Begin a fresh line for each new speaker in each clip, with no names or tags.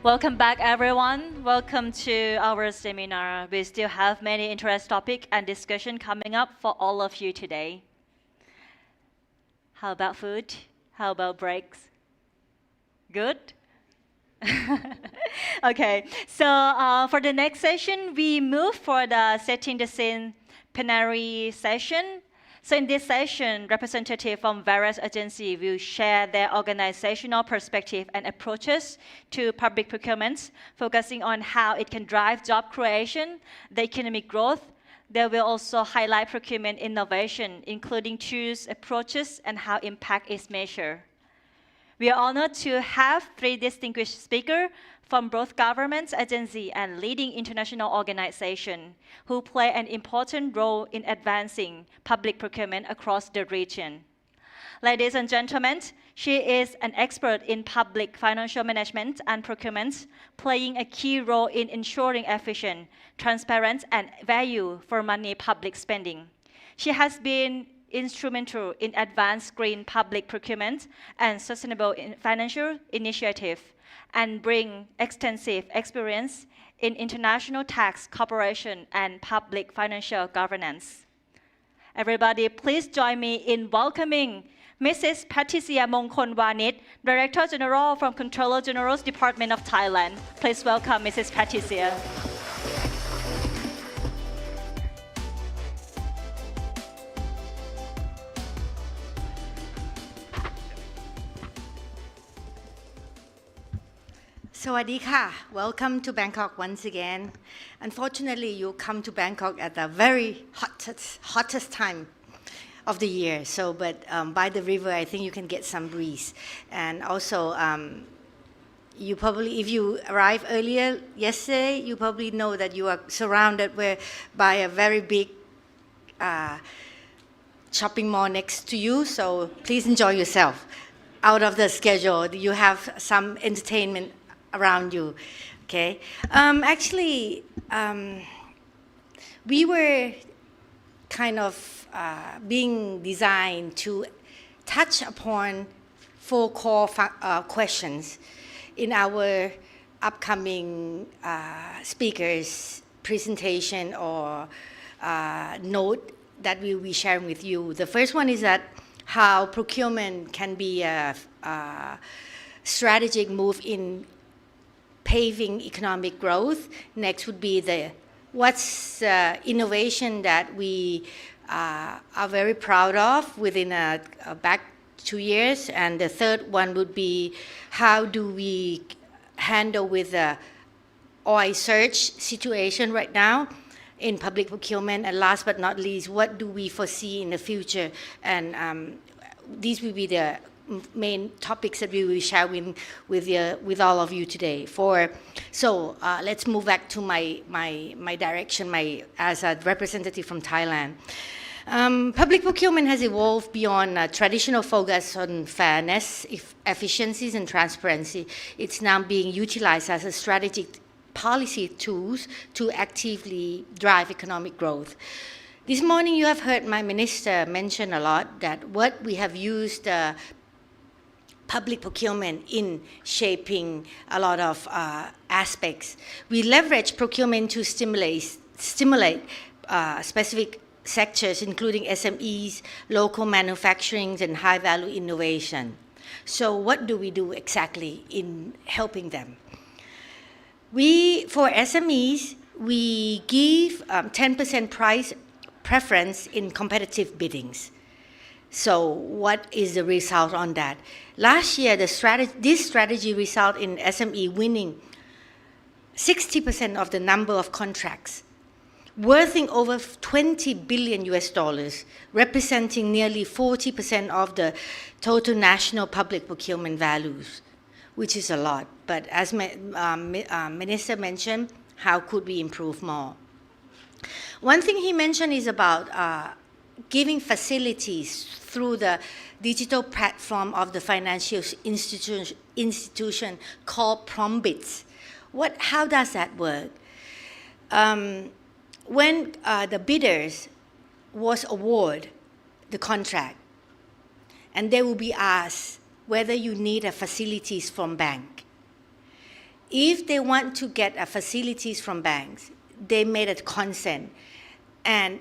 Welcome back, everyone. Welcome to our seminar. We still have many interesting topics and discussion coming up for all of you today. How about food? How about breaks? Good? Okay, so for the next session, we move for the setting the scene plenary session. So in this session, representatives from various agencies will share their organizational perspective and approaches to public procurement, focusing on how it can drive job creation, the economic growth. They will also highlight procurement innovation, including tools, approaches, and how impact is measured. We are honored to have three distinguished speakers from both government agencies and leading international organizations who play an important role in advancing public procurement across the region. Ladies and gentlemen, she is an expert in public financial management and procurement, playing a key role in ensuring efficient, transparent, and value for money public spending. She has been instrumental in advanced green public procurement and sustainable financial initiative, and bring extensive experience in international tax cooperation and public financial governance. Everybody, please join me in welcoming Mrs. Patricia Mongkhonvanit, Director General from Controller General's Department of Thailand. Please welcome Mrs. Patricia.
Sawadika, welcome to Bangkok once again. Unfortunately, you come to Bangkok at the very hottest time of the year. So, but by the river, I think you can get some breeze. And also, you probably, if you arrived earlier yesterday, you probably know that you are surrounded by a very big shopping mall next to you. So please enjoy yourself. Out of the schedule, you have some entertainment around you, okay? Actually, we were kind of being designed to touch upon 4 core questions in our upcoming speakers' presentation or note that we will be sharing with you. The first one is that how procurement can be a strategic move in paving economic growth. Next would be what's innovation that we are very proud of within back 2 years. And the third one would be how do we handle with the oil surge situation right now in public procurement. And last but not least, what do we foresee in the future? And these will be the main topics that we will share with all of you today. So let's move back to my direction as a representative from Thailand. Public procurement has evolved beyond a traditional focus on fairness, efficiencies, and transparency. It's now being utilized as a strategic policy tools to actively drive economic growth. This morning you have heard my minister mention a lot that what we have used public procurement in shaping a lot of aspects. We leverage procurement to stimulate specific sectors, including SMEs, local manufacturing, and high-value innovation. So what do we do exactly in helping them? For SMEs, we give 10% price preference in competitive biddings. So what is the result on that? Last year, this strategy resulted in SME winning 60% of the number of contracts, worthing over $20 billion, representing nearly 40% of the total national public procurement values, which is a lot. But as Minister mentioned, how could we improve more? One thing he mentioned is about giving facilities through the digital platform of the financial institution called Prombits. How does that work? When the bidders was awarded the contract, and they will be asked whether you need a facilities from bank. if they want to get facilities from banks, they made a consent, and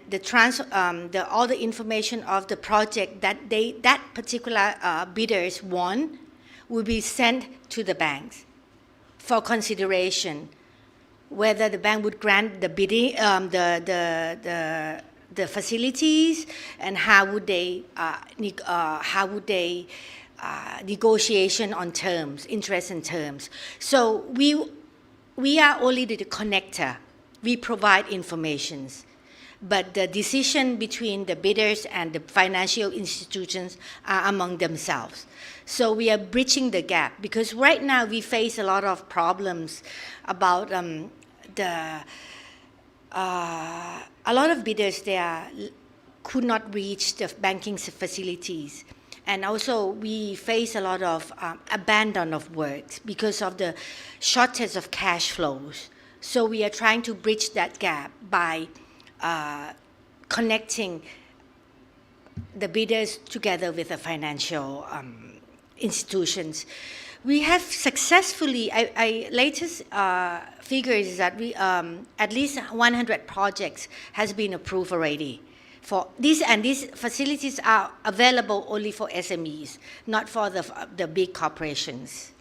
all the information of the project that particular bidders want will be sent to the banks for consideration, whether the bank would grant the bidding, the facilities, and how would they negotiation on terms, interest and terms. So we are only the connector. We provide informations, but the decision between the bidders and the financial institutions are among themselves. So we are bridging the gap, because right now we face a lot of problems about a lot of bidders could not reach the banking facilities. And also we face a lot of abandon of works because of the shortage of cash flows. So we are trying to bridge that gap by connecting the bidders together with the financial institutions. We have successfully, latest figure is that we at least 100 projects has been approved already. For this, and these facilities are available only for SMEs, not for the big corporations.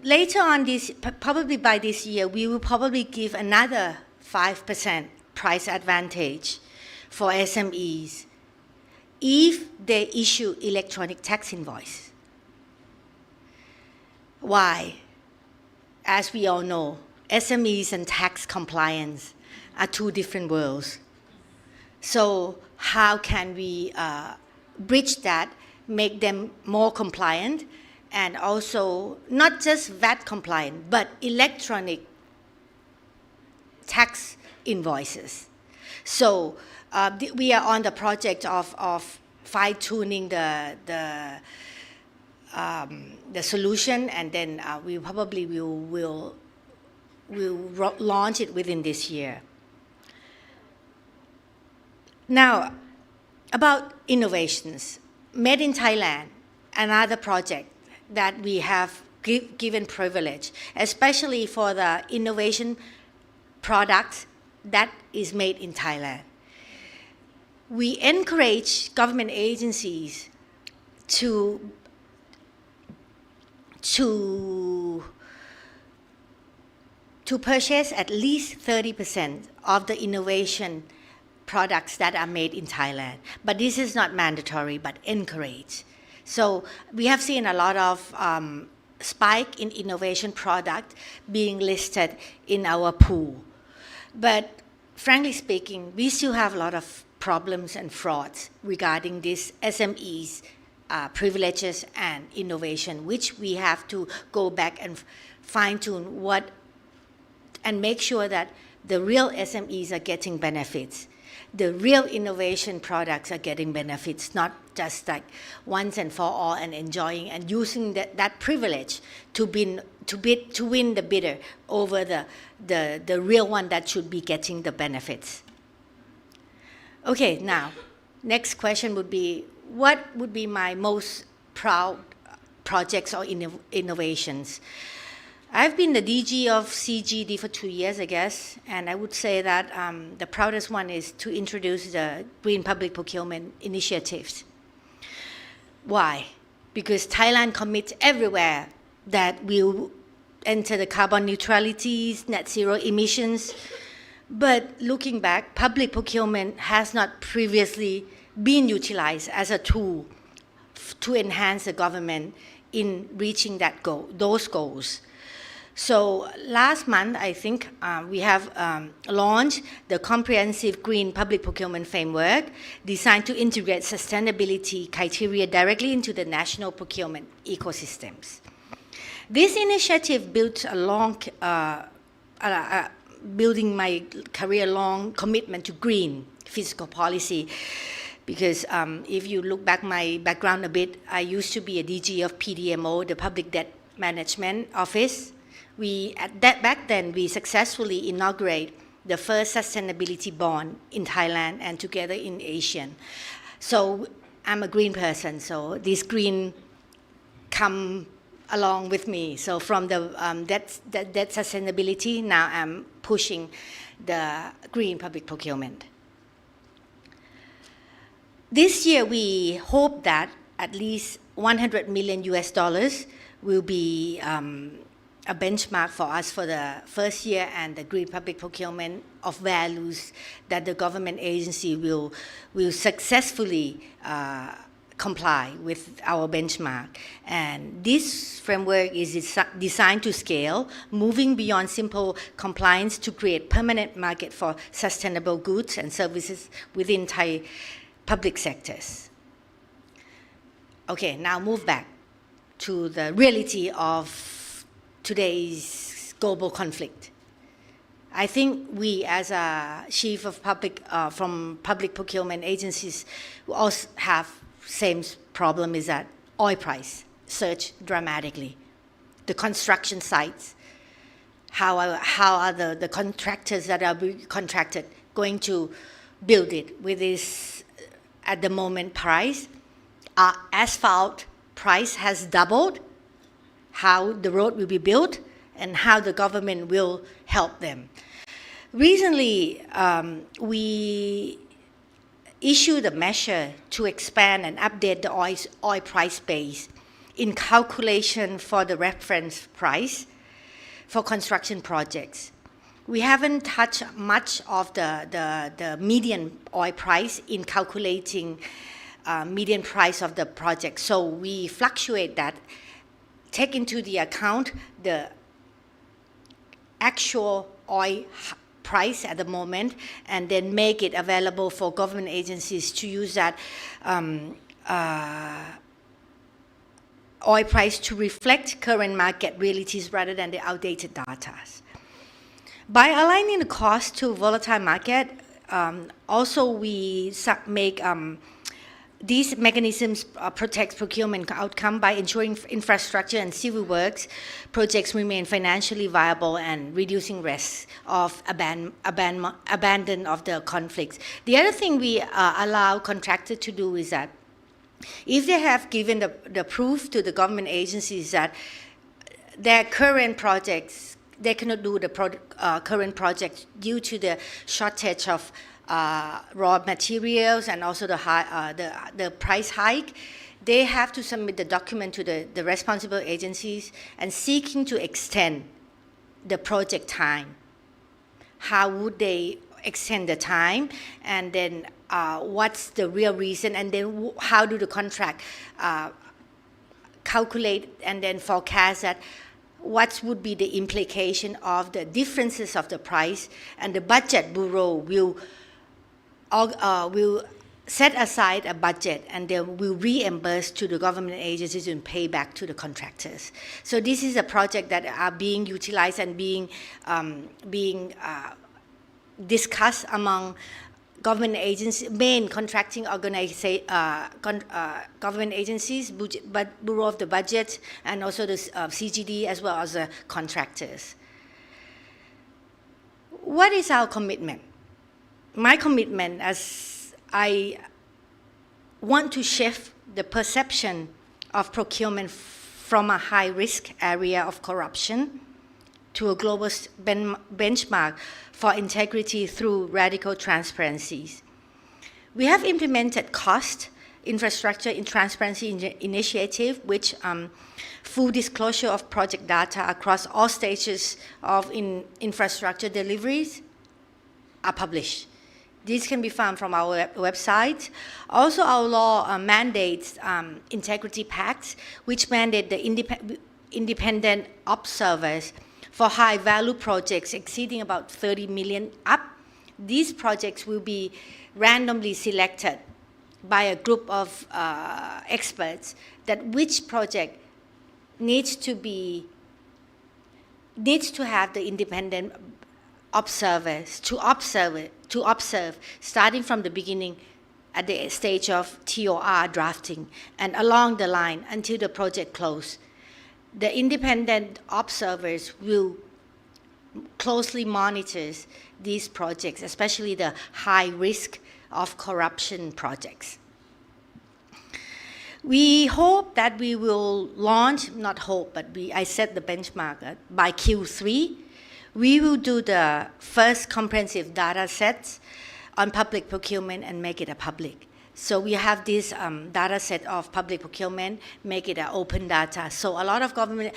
Later on this, probably by this year, we will probably give another 5% price advantage for SMEs if they issue electronic tax invoice. Why? As we all know, SMEs and tax compliance are two different worlds. So how can we bridge that, make them more compliant, and also not just VAT compliant, but electronic tax invoices. So we are on the project of fine-tuning the solution, and then we probably will launch it within this year. Now, about innovations, Made in Thailand, another project that we have given privilege, especially for the innovation products that is made in Thailand. We encourage government agencies to purchase at least 30% of the innovation products that are made in Thailand. But this is not mandatory, but encouraged. So we have seen a lot of spike in innovation product being listed in our pool. But frankly speaking, we still have a lot of problems and frauds regarding these SMEs privileges and innovation, which we have to go back and fine-tune and make sure that the real SMEs are getting benefits. The real innovation products are getting benefits, not just like once and for all and enjoying and using that privilege to win the bidder over the real one that should be getting the benefits. Okay, now, next question would be, what would be my most proud projects or innovations? I've been the DG of CGD for 2 years, I guess, and I would say that the proudest one is to introduce the Green Public Procurement initiatives. Why? Because Thailand commits everywhere that we'll enter the carbon neutrality, net zero emissions. But looking back, public procurement has not previously been utilized as a tool to enhance the government in reaching those goals. So last month, I think we have launched the comprehensive green public procurement framework designed to integrate sustainability criteria directly into the national procurement ecosystems. This initiative built a long, building my career-long commitment to green fiscal policy. Because if you look back my background a bit, I used to be a DG of PDMO, the Public Debt Management Office. Back then, we successfully inaugurated the first sustainability bond in Thailand and together in Asia. So I'm a green person, so this green come along with me. So from the debt sustainability, now I'm pushing the green public procurement. This year, we hope that at least 100 million US dollars will be a benchmark for us for the first year, and the green public procurement of values that the government agency will successfully comply with our benchmark. And this framework is designed to scale, moving beyond simple compliance to create permanent market for sustainable goods and services within Thai public sectors. Okay, now move back to the reality of today's global conflict. I think we, as a chief of from public procurement agencies, we also have same problem, is that oil price surged dramatically. The construction sites, how are the contractors that are contracted going to build it with this at the moment price? Asphalt price has doubled, how the road will be built, and how the government will help them. Recently, we issued a measure to expand and update the oil price base in calculation for the reference price for construction projects. We haven't touched much of the median oil price in calculating median price of the project. So we fluctuate that, take into the account the actual oil price at the moment, and then make it available for government agencies to use that oil price to reflect current market realities rather than the outdated data. By aligning the cost to volatile market, also we make these mechanisms protect procurement outcome by ensuring infrastructure and civil works projects remain financially viable and reducing risks of abandon of the conflicts. The other thing we allow contractors to do is that if they have given the proof to the government agencies that their current projects, they cannot do the current projects due to the shortage of raw materials and also the price hike, they have to submit the document to the responsible agencies and seeking to extend the project time. How would they extend the time, and then what's the real reason, and then how do the contract calculate and then forecast that what would be the implication of the differences of the price, and the budget bureau will set aside a budget and then will reimburse to the government agencies and pay back to the contractors. So this is a project that are being utilized and being discussed among government agencies, main contracting government agencies, Bureau of the Budget, and also the CGD, as well as the contractors. What is our commitment? My commitment, as I want to shift the perception of procurement from a high-risk area of corruption to a global benchmark for integrity through radical transparencies. We have implemented cost, infrastructure in transparency initiative, which full disclosure of project data across all stages of infrastructure deliveries are published. These can be found from our website. Also, our law mandates integrity pacts, which mandate the independent observers for high-value projects exceeding about 30 million up. These projects will be randomly selected by a group of experts that which project needs to have the independent observers to observe starting from the beginning at the stage of TOR drafting and along the line until the project close. The independent observers will closely monitor these projects, especially the high risk of corruption projects. We hope that we will launch, not hope, but I set the benchmark by Q3. We will do the first comprehensive data sets on public procurement and make it a public. So we have this data set of public procurement, make it an open data. So a lot of government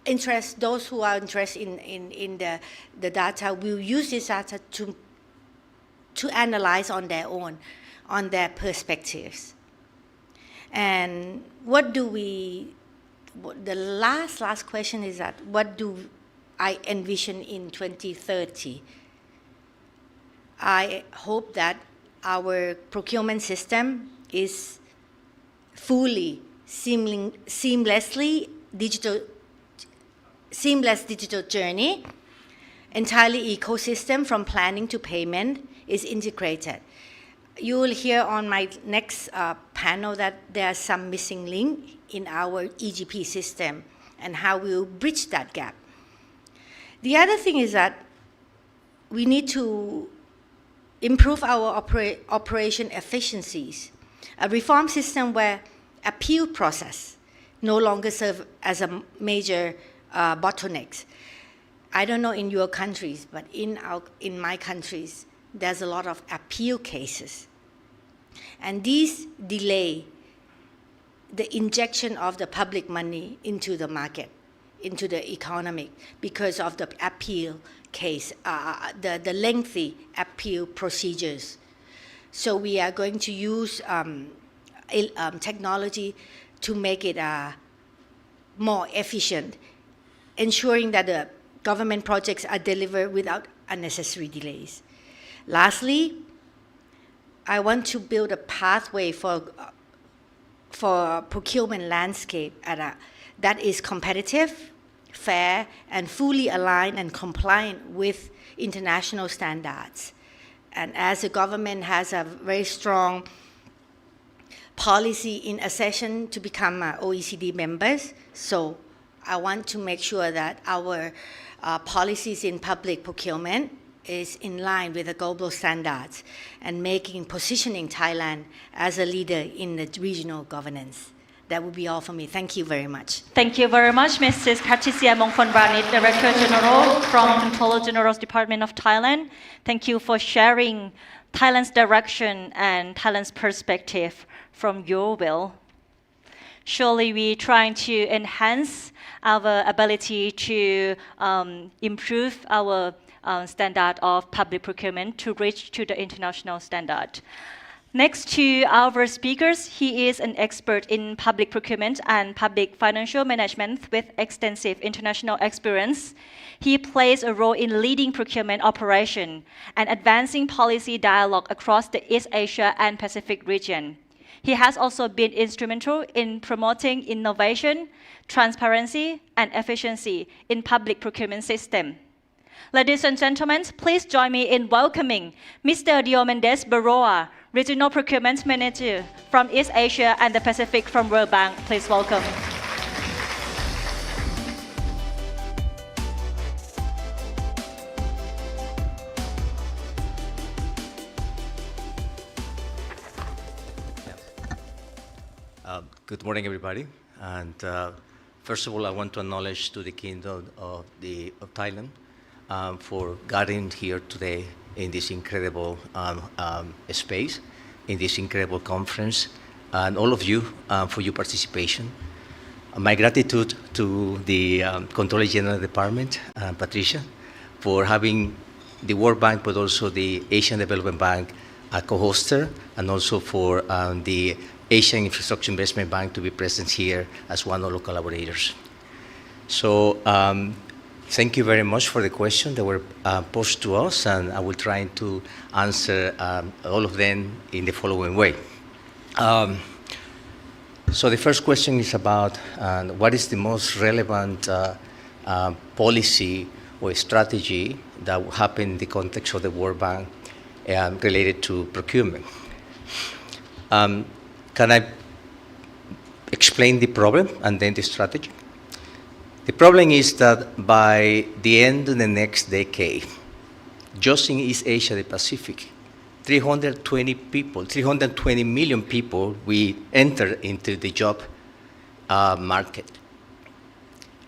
interest, those who are interested in the data will use this data to analyze on their own, on their perspectives. And what do we, the last question is that what do I envision in 2030? I hope that our procurement system is fully, seamless digital journey. Entirely ecosystem from planning to payment is integrated. You will hear on my next panel that there are some missing link in our EGP system and how we will bridge that gap. The other thing is that we need to improve our operation efficiencies. A reform system where appeal process no longer serve as a major bottleneck. I don't know in your countries, but in my countries, there's a lot of appeal cases. And these delay the injection of the public money into the market, into the economy, because of the appeal case, the lengthy appeal procedures. So we are going to use technology to make it more efficient, ensuring that the government projects are delivered without unnecessary delays. Lastly, I want to build a pathway for procurement landscape that is competitive, fair, and fully aligned and compliant with international standards. And as the government has a very strong policy in accession to become OECD members, so I want to make sure that our policies in public procurement is in line with the global standards and positioning Thailand as a leader in the regional governance. That would be all for me. Thank you very much.
Thank you very much, Mrs. Patricia Mongkhonvanit, Director General from Controller General's Department of Thailand. Thank you for sharing Thailand's direction and Thailand's perspective from your will. Surely we're trying to enhance our ability to improve our standard of public procurement to reach to the international standard. Next to our speakers, he is an expert in public procurement and public financial management with extensive international experience. He plays a role in leading procurement operation and advancing policy dialogue across the East Asia and Pacific region. He has also been instrumental in promoting innovation, transparency, and efficiency in public procurement system. Ladies and gentlemen, please join me in welcoming Mr. Diomedes Berroa, Regional Procurement Manager from East Asia and the Pacific from World Bank. Please welcome.
Good morning, everybody. And first of all, I want to acknowledge to the Kingdom of Thailand for gathering here today in this incredible space, in this incredible conference, and all of you for your participation. My gratitude to the Controller General Department, Patricia, for having the World Bank, but also the Asian Development Bank a co-hoster, and also for the Asian Infrastructure Investment Bank to be present here as one of our collaborators. So thank you very much for the questions that were posed to us, and I will try to answer all of them in the following way. So the first question is about what is the most relevant policy or strategy that will happen in the context of the World Bank related to procurement. Can I explain the problem and then the strategy? The problem is that by the end of the next decade, just in East Asia, the Pacific, 320 million people we enter into the job market.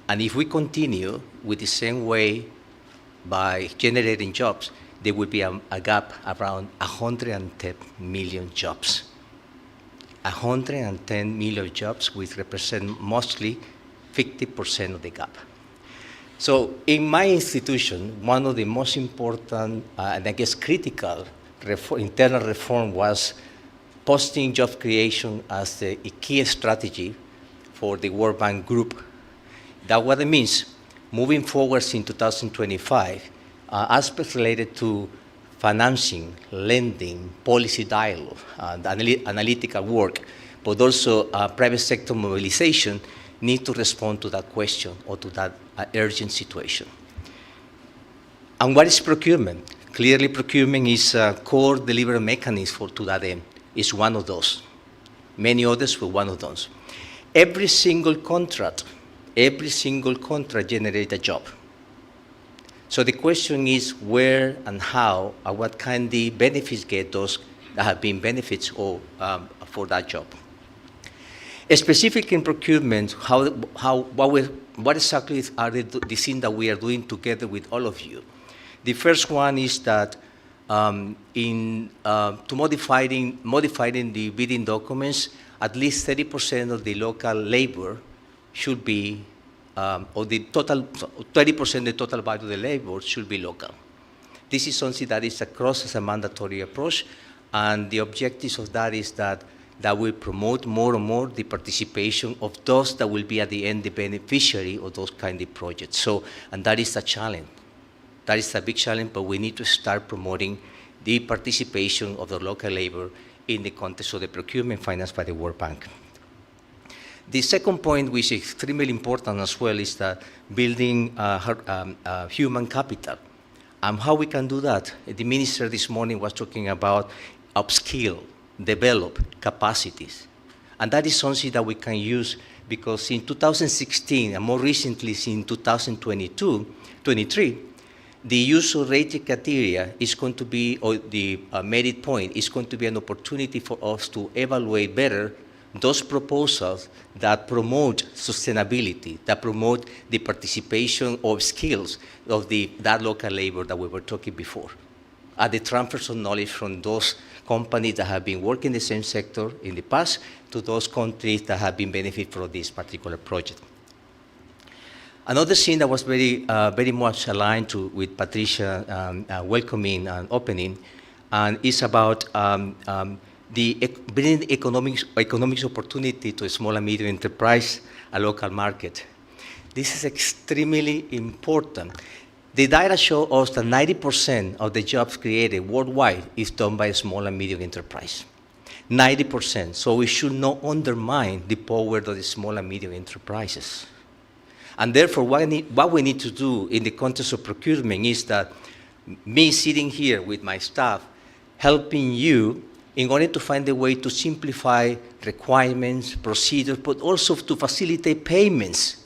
And if we continue with the same way by generating jobs, there will be a gap around 110 million jobs. 110 million jobs, which represent mostly 50% of the gap. So in my institution, one of the most important and I guess critical internal reform was posting job creation as a key strategy for the World Bank Group. That's what it means. Moving forward in 2025, aspects related to financing, lending, policy dialogue, analytical work, but also private sector mobilization need to respond to that question or to that urgent situation. And what is procurement? Clearly, procurement is a core delivery mechanism to that end. It's one of those. Many others were one of those. Every single contract generates a job. So the question is where and how and what kind of benefits get those that have been benefits or, for that job. Specifically in procurement, what exactly are the things that we are doing together with all of you? The first one is that to modifying the bidding documents, at least 30% of the local labor should be, or the total 30% of the total value of the labor should be local. This is something that is across as a mandatory approach, and the objectives of that is that will promote more and more the participation of those that will be at the end the beneficiary of those kind of projects. So, and that is a challenge. That is a big challenge, but we need to start promoting the participation of the local labor in the context of the procurement financed by the World Bank. The second point, which is extremely important as well, is that building human capital. How we can do that? The minister this morning was talking about upskill, develop capacities. And that is something that we can use because in 2016, and more recently in 2023, the user rating criteria is going to be, or the merit point is going to be an opportunity for us to evaluate better those proposals that promote sustainability, that promote the participation of skills of that local labor that we were talking before. The transfers of knowledge from those companies that have been working in the same sector in the past to those countries that have been benefited from this particular project. Another thing that was very much aligned with Patricia welcoming and opening, and is about bringing economic opportunity to a small and medium enterprise, a local market. This is extremely important. The data show us that 90% of the jobs created worldwide is done by a small and medium enterprise. 90%. So we should not undermine the power of the small and medium enterprises. And therefore, what we need to do in the context of procurement is that me sitting here with my staff, helping you in order to find a way to simplify requirements, procedures, but also to facilitate payments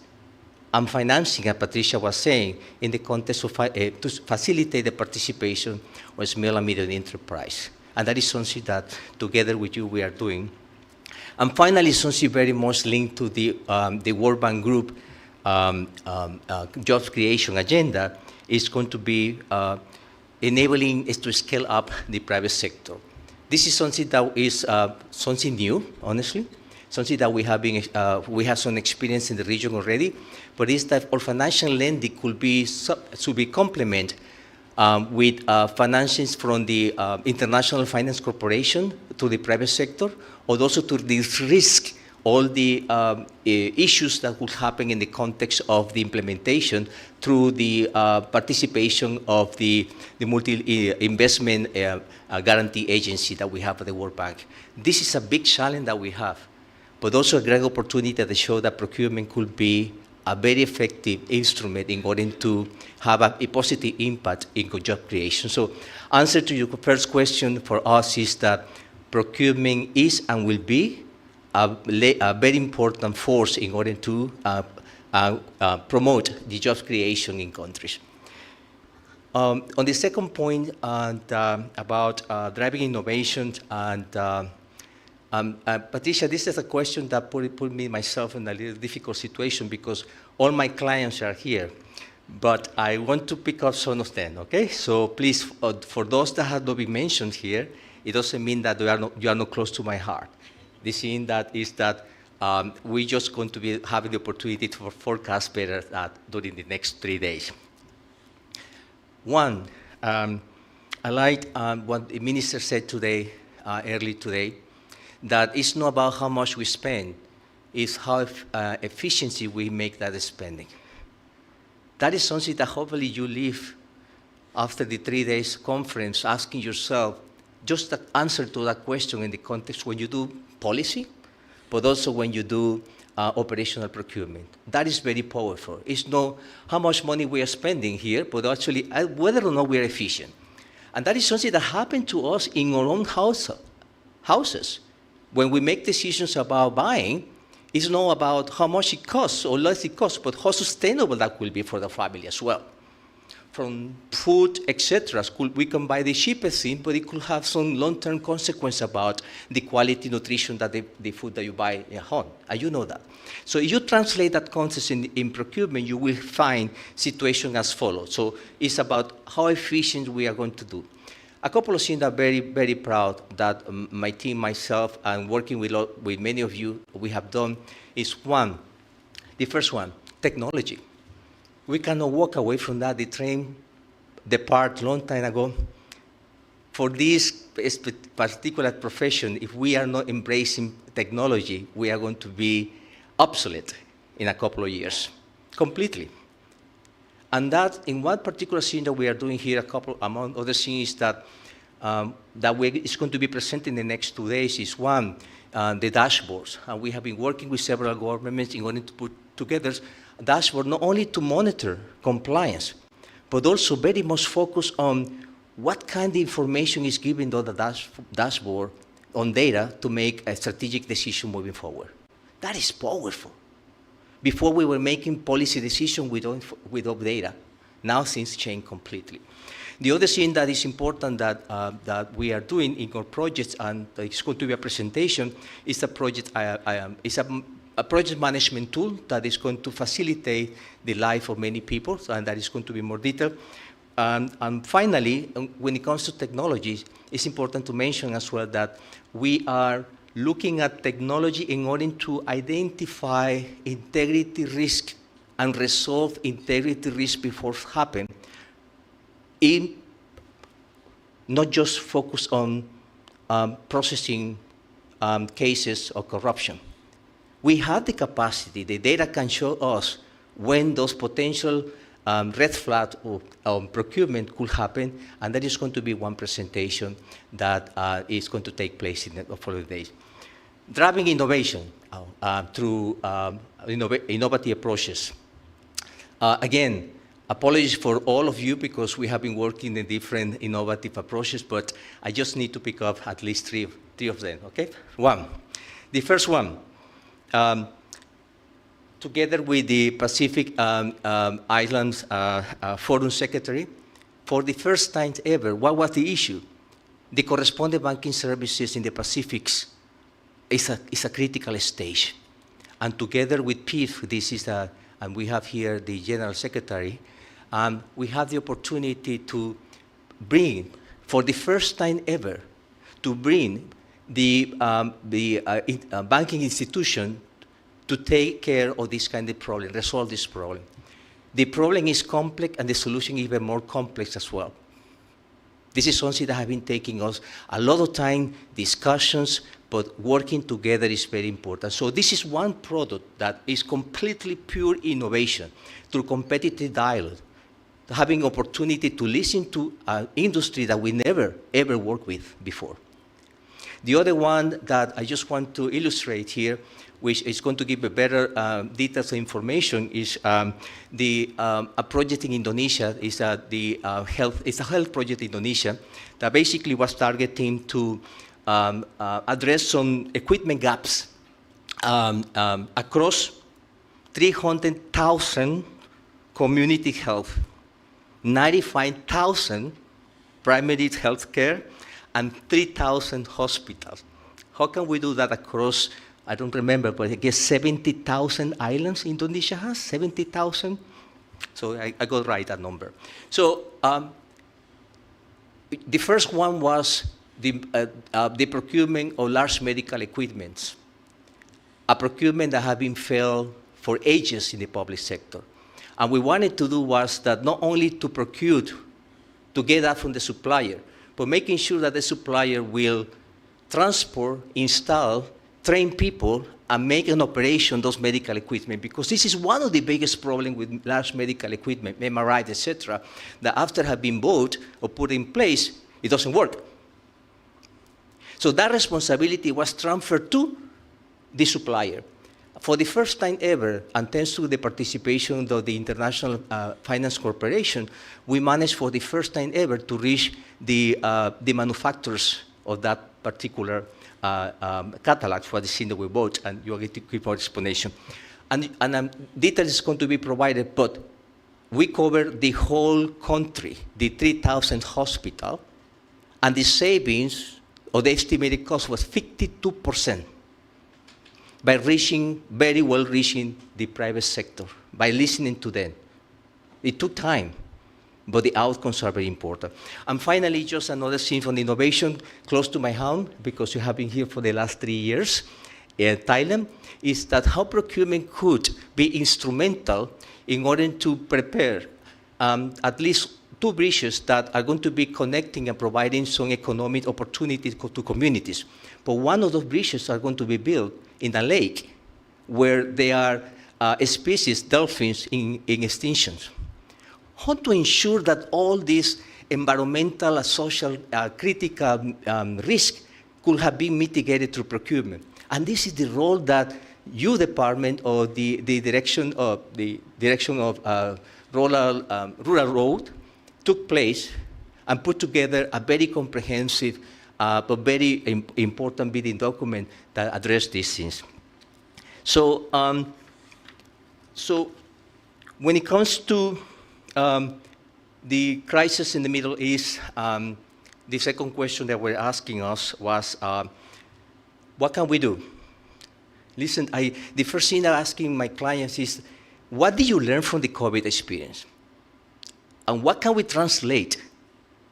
and financing, as Patricia was saying, in the context of to facilitate the participation of small and medium enterprise. And that is something that, together with you, we are doing. And finally, something very much linked to the World Bank Group jobs creation agenda is going to be enabling us to scale up the private sector. This is something that is something new, honestly, something that we have some experience in the region already, but it's that our financial lending should be complemented with financings from the International Finance Corporation to the private sector, or also to risk all the issues that would happen in the context of the implementation through the participation of the multi-investment guarantee agency that we have at the World Bank. This is a big challenge that we have, but also a great opportunity to show that procurement could be a very effective instrument in order to have a positive impact in job creation. So answer to your first question for us is that procurement is and will be a very important force in order to promote the job creation in countries. On the second point about driving innovation and Patricia, this is a question that put me myself in a little difficult situation because all my clients are here, but I want to pick up some of them, okay? So please, for those that have not been mentioned here, it doesn't mean that you are not close to my heart. The thing that is that we're just going to be having the opportunity to forecast better during the next 3 days. One, I like what the minister said today, early today, that it's not about how much we spend, it's how efficiency we make that spending. That is something that hopefully you leave after the 3 days conference asking yourself just the answer to that question in the context when you do policy, but also when you do operational procurement. That is very powerful. It's not how much money we are spending here, but actually whether or not we are efficient. And that is something that happened to us in our own houses. When we make decisions about buying, it's not about how much it costs or less it costs, but how sustainable that will be for the family as well. From food, etc., we can buy the cheapest thing, but it could have some long-term consequence about the quality nutrition that the food that you buy at home, and you know that. So if you translate that concept in procurement, you will find situation as follows. So it's about how efficient we are going to do. A couple of things I'm very, very proud that my team, myself, and working with many of you, we have done is one, the first one, technology. We cannot walk away from that. The train departed a long time ago. For this particular profession, if we are not embracing technology, we are going to be obsolete in a couple of years, completely. And that, in one particular thing that we are doing here, among other things that is going to be presented in the next 2 days is one, the dashboards. And we have been working with several governments in order to put together a dashboard not only to monitor compliance, but also very much focus on what kind of information is given on the dashboard on data to make a strategic decision moving forward. That is powerful. Before we were making policy decisions without data. Now things change completely. The other thing that is important that we are doing in our projects, and it's going to be a presentation, is a project. It's a project management tool that is going to facilitate the life of many people, and that is going to be more detailed. And finally, when it comes to technology, it's important to mention as well that we are looking at technology in order to identify integrity risk and resolve integrity risk before it happens, not just focus on processing cases of corruption. We have the capacity, the data can show us when those potential red flags of procurement could happen, and that is going to be one presentation that is going to take place in the following days. Driving innovation through innovative approaches. Again, apologies for all of you because we have been working in different innovative approaches, but I just need to pick up at least three of them, okay? One, the first one, together with the Pacific Islands Forum Secretary, for the first time ever, what was the issue? The correspondent banking services in the Pacifics is a critical stage. And together with PIF, and we have here the General Secretary, we have the opportunity to bring, for the first time ever, to bring the banking institution to take care of this kind of problem, resolve this problem. The problem is complex and the solution is even more complex as well. This is something that has been taking us a lot of time, discussions, but working together is very important. So this is one product that is completely pure innovation through competitive dialogue, having opportunity to listen to an industry that we never, ever worked with before. The other one that I just want to illustrate here, which is going to give a better details and information, is a project in Indonesia. It's a health project in Indonesia that basically was targeting to address some equipment gaps across 300,000 community health 95,000 primary health care, and 3,000 hospitals. How can we do that across, I don't remember, but I guess 70,000 islands Indonesia has? 70,000? So I got right that number. So the first one was the procurement of large medical equipment, a procurement that had been failed for ages in the public sector. And we wanted to do was that not only to procure, to get that from the supplier, but making sure that the supplier will transport, install, train people, and make an operation those medical equipment, because this is one of the biggest problems with large medical equipment, MRI, etc., that after have been bought or put in place, it doesn't work. So that responsibility was transferred to the supplier. For the first time ever, and thanks to the participation of the International Finance Corporation, we managed for the first time ever to reach the manufacturers of that particular catalog for the scene that we bought, and you are going to keep our explanation. And details is going to be provided, but we cover the whole country, the 3,000 hospital, and the savings or the estimated cost was 52%. By very well reaching the private sector, by listening to them. It took time, but the outcomes are very important. And finally, just another thing from the innovation close to my home, because you have been here for the last 3 years in Thailand, is that how procurement could be instrumental in order to prepare at least 2 bridges that are going to be connecting and providing some economic opportunities to communities. But one of those bridges are going to be built in a lake where there are species, dolphins, in extinction. How to ensure that all these environmental and social critical risks could have been mitigated through procurement. And this is the role that your department or the direction of rural road took place and put together a very comprehensive but very important bidding document that addressed these things. So, so when it comes to the crisis in the Middle East, the second question that we're asking us was, what can we do? Listen, the first thing I'm asking my clients is, what did you learn from the COVID experience? And what can we translate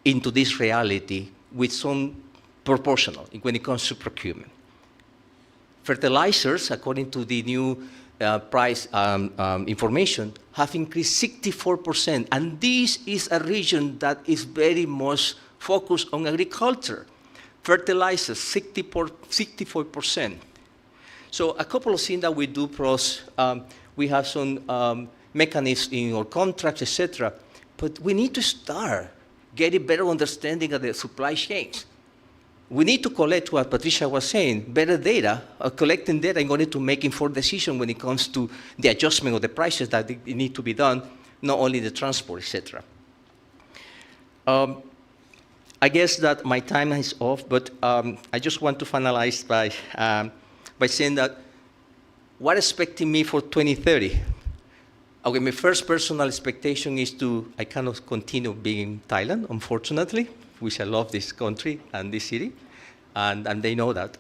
into this reality with some proportional when it comes to procurement? Fertilizers, according to the new price information, have increased 64%. And this is a region that is very much focused on agriculture. Fertilizers, 64%. So a couple of things that we do, plus we have some mechanisms in our contracts, etc. But we need to start getting better understanding of the supply chains. We need to collect, what Patricia was saying, better data, collecting data in order to make informed decisions when it comes to the adjustment of the prices that need to be done, not only the transport, etc. I guess that my time is off, but I just want to finalize by saying that what expecting me for 2030? Okay, my first personal expectation is I cannot continue being in Thailand, unfortunately, which I love this country and this city, and they know that.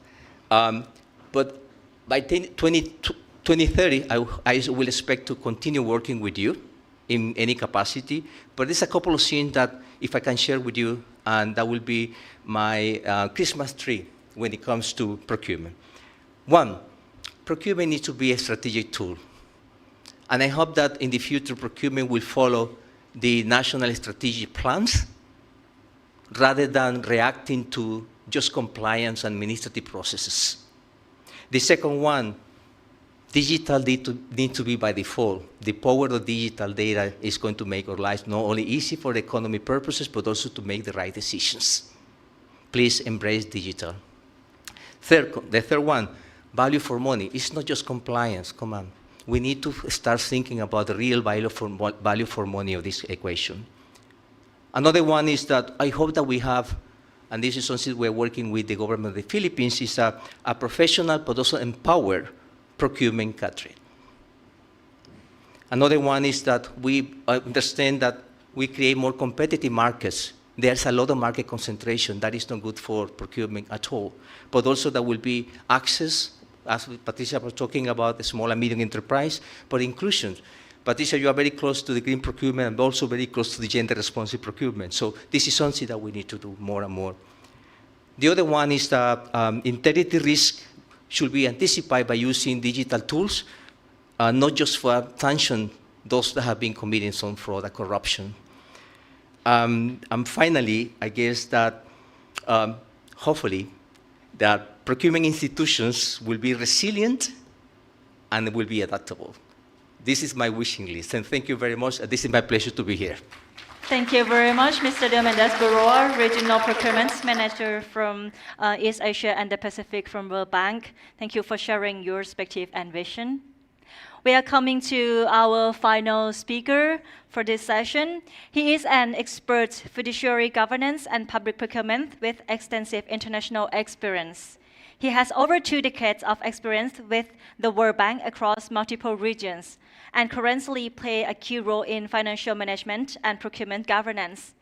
But by 2030, I will expect to continue working with you in any capacity. But there's a couple of things that if I can share with you, and that will be my Christmas tree when it comes to procurement. One, procurement needs to be a strategic tool. And I hope that in the future, procurement will follow the national strategic plans rather than reacting to just compliance and administrative processes. The second one, digital need to be by default. The power of digital data is going to make our lives not only easy for economy purposes, but also to make the right decisions. Please embrace digital. The third one, value for money. It's not just compliance, come on. We need to start thinking about the real value for money of this equation. Another one is that I hope that we have, and this is something we're working with the government of the Philippines, is a professional but also empowered procurement cadre. Another one is that we understand that we create more competitive markets. There's a lot of market concentration that is not good for procurement at all. But also there will be access, as Patricia was talking about, the small and medium enterprise, but inclusion. Patricia, you are very close to the green procurement and also very close to the gender responsive procurement. So this is something that we need to do more and more. The other one is that integrity risk should be anticipated by using digital tools, not just for sanction those that have been committing some fraud or corruption. And finally, I guess that hopefully that procurement institutions will be resilient and will be adaptable. This is my wishing list, and thank you very much. This is my pleasure to be here.
Thank you very much, Mr. Diomedes Berroa, Regional Procurement Manager from East Asia and the Pacific from World Bank. Thank you for sharing your perspective and vision. We are coming to our final speaker for this session. He is an expert fiduciary governance and public procurement with extensive international experience. He has over 2 decades of experience with the World Bank across multiple regions and currently play a key role in financial management and procurement governance.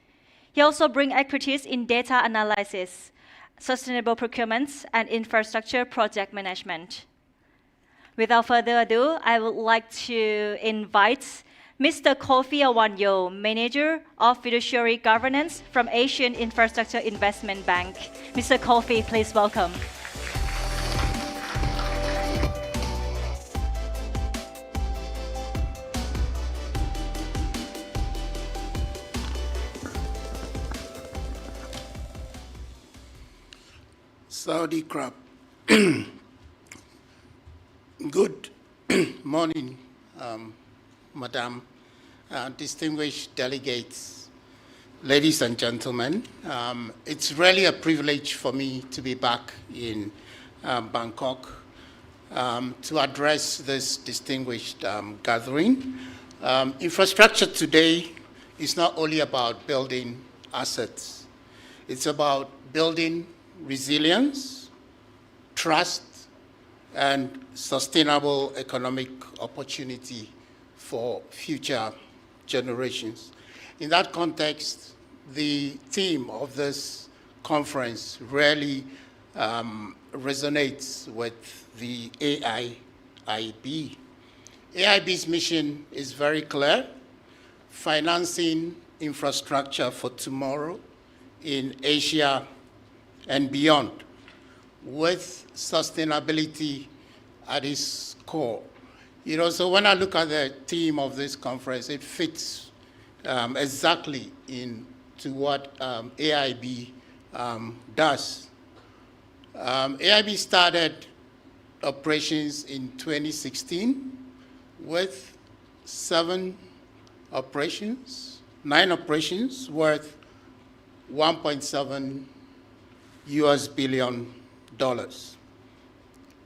He also brings expertise in data analysis, sustainable procurement, and infrastructure project management. Without further ado, I would like to invite Mr. Kofi Awanyo, Manager of Fiduciary Governance from Asian Infrastructure Investment Bank. Mr. Kofi, please welcome.
Saudi crop. Good morning, Madam, distinguished delegates, ladies and gentlemen. It's really a privilege for me to be back in Bangkok to address this distinguished gathering. Infrastructure today is not only about building assets, it's about building resilience, trust, and sustainable economic opportunity for future generations. In that context, the theme of this conference really resonates with the AIIB. AIIB's mission is very clear: financing infrastructure for tomorrow in Asia and beyond, with sustainability at its core. So when I look at the theme of this conference, it fits exactly into what AIIB does. AIIB started operations in 2016 with 9 operations worth $1.7 billion.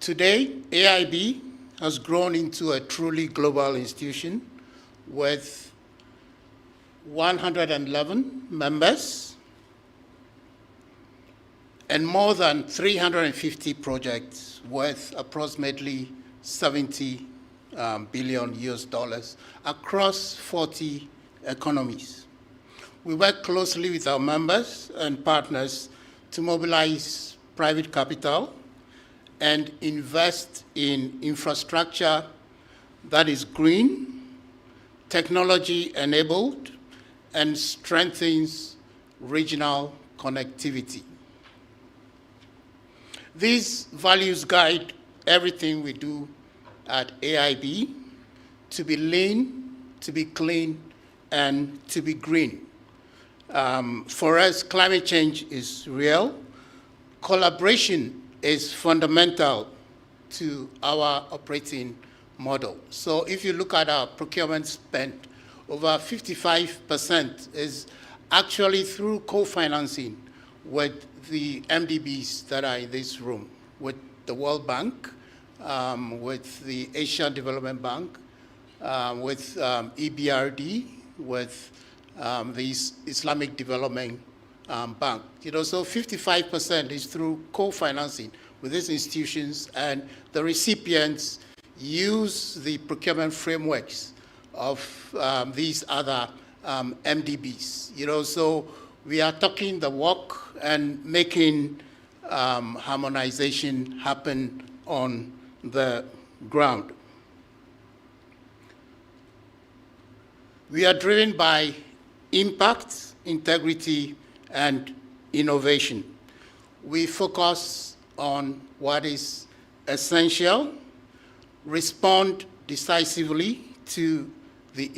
Today, AIIB has grown into a truly global institution with 111 members and more than 350 projects worth approximately $70 billion across 40 economies. We work closely with our members and partners to mobilize private capital and invest in infrastructure that is green, technology-enabled, and strengthens regional connectivity. These values guide everything we do at AIIB: to be lean, to be clean, and to be green. For us, climate change is real. Collaboration is fundamental to our operating model. So if you look at our procurement spend, over 55% is actually through co-financing with the MDBs that are in this room, with the World Bank, with the Asian Development Bank, with EBRD, with the Islamic Development Bank. So 55% is through co-financing with these institutions, and the recipients use the procurement frameworks of these other MDBs. So we are talking the walk and making harmonization happen on the ground. We are driven by impact, integrity, and innovation. We focus on what is essential, respond decisively to the